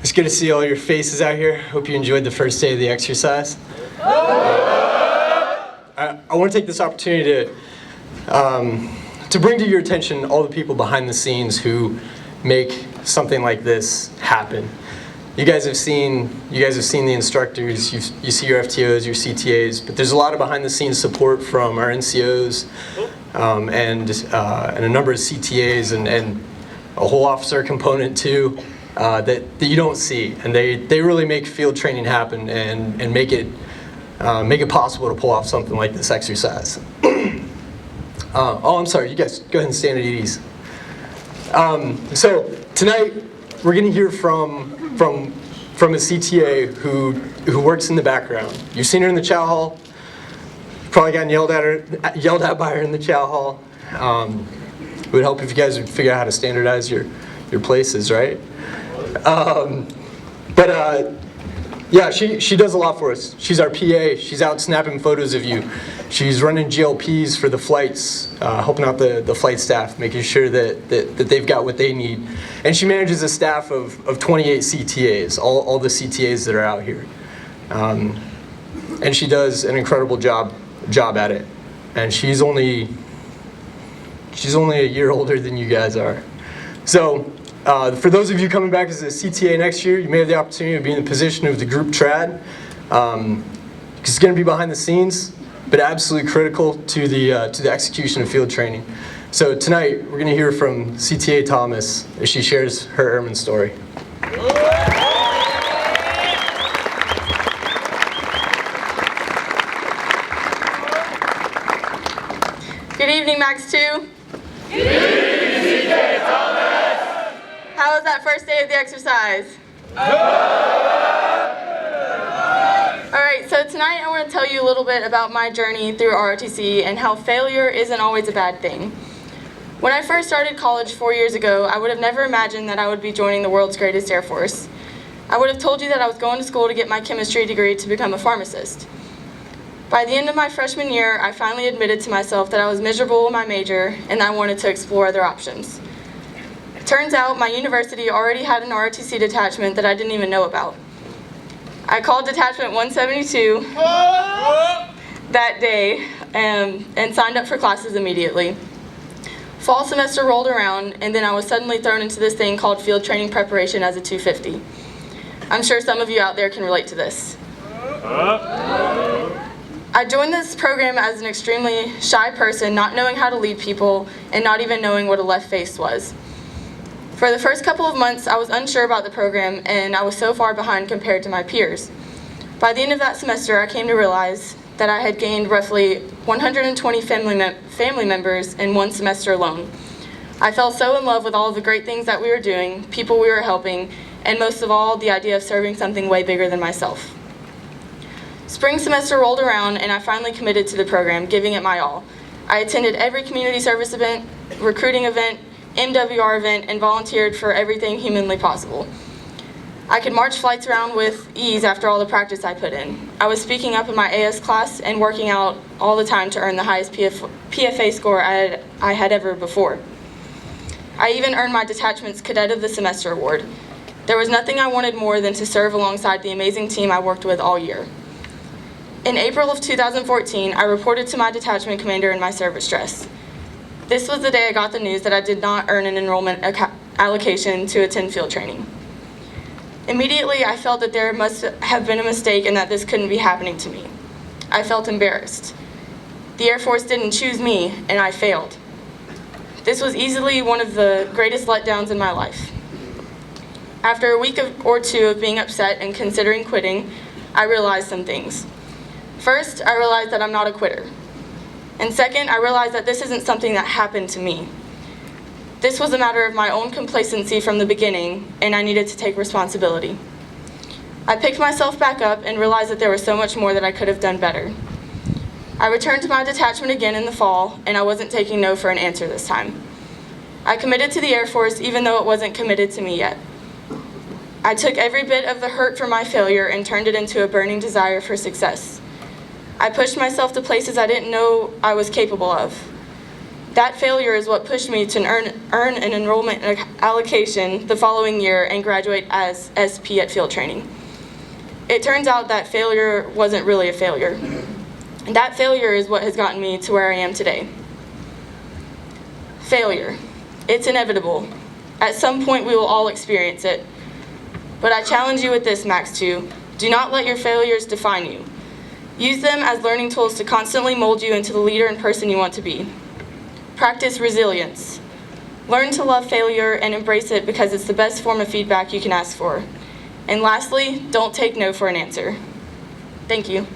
It's good to see all your faces out here. Hope you enjoyed the first day of the exercise. I want to take this opportunity to bring to your attention all the people behind the scenes who make something like this happen. You guys have seen the instructors, you see your FTOs, your CTAs, but there's a lot of behind the scenes support from our NCOs and a number of CTAs and a whole officer component too that you don't see, and they really make field training happen and make it possible to pull off something like this exercise. I'm sorry, you guys go ahead and stand at ease. So tonight we're going to hear from a CTA who works in the background. You've seen her in the chow hall. Probably gotten yelled at by her in the chow hall. It would help if you guys would figure out how to standardize your places, right? Yeah, she does a lot for us. She's our PA. She's out snapping photos of you. She's running GLPs for the flights, helping out the flight staff, making sure that they've got what they need. And she manages a staff of 28 CTAs, all the CTAs that are out here. And she does an incredible job at it. And she's only a year older than you guys are. So for those of you coming back as a CTA next year, you may have the opportunity to be in the position of the group trad. It's going to be behind the scenes, but absolutely critical to the execution of field training. So tonight we're going to hear from CTA Thomas as she shares her Airman story. Good evening, Max 2. Good evening, CTA Thomas. How was that first day of the exercise? Alright, so tonight I want to tell you a little bit about my journey through ROTC and how failure isn't always a bad thing. When I first started college 4 years ago, I would have never imagined that I would be joining the world's greatest Air Force. I would have told you that I was going to school to get my chemistry degree to become a pharmacist. By the end of my freshman year, I finally admitted to myself that I was miserable in my major and I wanted to explore other options. Turns out my university already had an ROTC detachment that I didn't even know about. I called Detachment 172 that day and signed up for classes immediately. Fall semester rolled around, and then I was suddenly thrown into this thing called field training preparation as a 250. I'm sure some of you out there can relate to this. I joined this program as an extremely shy person, not knowing how to lead people and not even knowing what a left face was. For the first couple of months, I was unsure about the program, and I was so far behind compared to my peers. By the end of that semester, I came to realize that I had gained roughly 120 family members in one semester alone. I fell so in love with all of the great things that we were doing, people we were helping, and most of all, the idea of serving something way bigger than myself. Spring semester rolled around, and I finally committed to the program, giving it my all. I attended every community service event, recruiting event, MWR event, and volunteered for everything humanly possible. I could march flights around with ease after all the practice I put in. I was speaking up in my AS class and working out all the time to earn the highest PFA score I had ever before. I even earned my detachment's Cadet of the Semester award. There was nothing I wanted more than to serve alongside the amazing team I worked with all year. In April of 2014, I reported to my detachment commander in my service dress. This was the day I got the news that I did not earn an enrollment allocation to attend field training. Immediately, I felt that there must have been a mistake and that this couldn't be happening to me. I felt embarrassed. The Air Force didn't choose me, and I failed. This was easily one of the greatest letdowns in my life. After a week or two of being upset and considering quitting, I realized some things. First, I realized that I'm not a quitter. And second, I realized that this isn't something that happened to me. This was a matter of my own complacency from the beginning, and I needed to take responsibility. I picked myself back up and realized that there was so much more that I could have done better. I returned to my detachment again in the fall, and I wasn't taking no for an answer this time. I committed to the Air Force even though it wasn't committed to me yet. I took every bit of the hurt from my failure and turned it into a burning desire for success. I pushed myself to places I didn't know I was capable of. That failure is what pushed me to earn an enrollment allocation the following year and graduate as SP at field training. It turns out that failure wasn't really a failure. That failure is what has gotten me to where I am today. Failure. It's inevitable. At some point we will all experience it. But I challenge you with this, Max 2. Do not let your failures define you. Use them as learning tools to constantly mold you into the leader and person you want to be. Practice resilience. Learn to love failure and embrace it because it's the best form of feedback you can ask for. And lastly, don't take no for an answer. Thank you.